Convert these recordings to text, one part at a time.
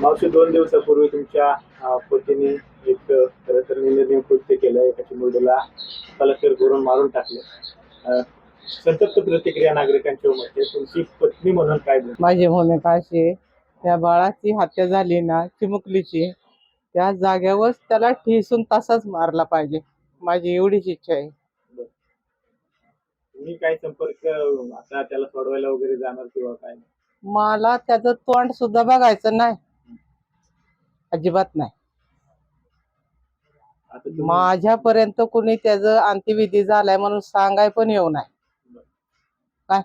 मावशी 2 दिवसापूर्वी तुमच्या पतीने एक खरं तर निर्णय कृत्य केलं. एका चिमुरडीला कलेक्टर करून मारून टाकले. संतप्त प्रतिक्रिया नागरिकांची उमटते. तुमची पत्नी म्हणून काय बोलते? माझी भूमिका अशी आहे, त्या बाळाची हत्या झाली ना चिमुकलीची, त्या जाग्यावर त्याला ठेचून तसाच मारला पाहिजे. माझी एवढीच इच्छा आहे. तुम्ही काय संपर्क आता त्याला सोडवायला वगैरे जाणार किंवा काय? मला त्याचं तोंड सुद्धा बघायचं नाही, अजिबात नाही. आता तुम्ही माझ्यापर्यंत कुणी त्याचं अंत्यविधी झालाय म्हणून सांगाय पण येऊ नाही. काय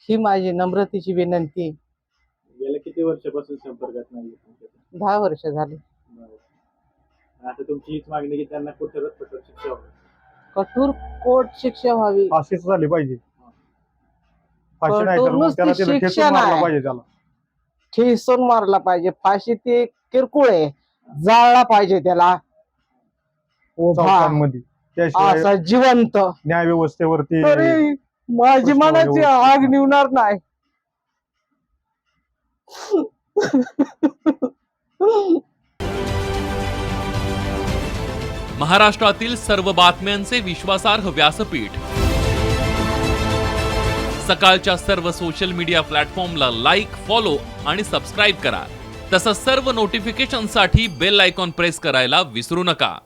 ही माझी नम्रतेची विनंती आहे. गेल्या किती वर्षापासून संपर्कात नाही तुमच्या? 10 वर्ष झाली. आता तुमची हीच मागणी की त्यांना कठोर शिक्षा व्हावी. कठोर कोर्ट शिक्षा व्हावी. फाशीच झाली पाहिजे. फाशी नाही तर कठोर मग त्याला नुसती ठेचून शिक्षा मारला नाही. पाहिजे त्याला. ठेचून मारला पाहिजे. फाशी ते किरकोळ आहे, जाळला पाहिजे त्याला उभा चौकांमध्ये त्याशिवाय असा जिवंत, न्याय व्यवस्थेवरती तरी माझी प्रश्न मनाची व्यवस्थित आग निवणार नाही. महाराष्ट्रातील सर्व बातम्यांचे विश्वासार्ह व्यासपीठ, सकाळच्या सर्व सोशल मीडिया प्लॅटफॉर्मला लाईक, फॉलो आणि सबस्क्राईब करा. तसंच सर्व नोटिफिकेशनसाठी बेल आयकॉन प्रेस करायला विसरू नका.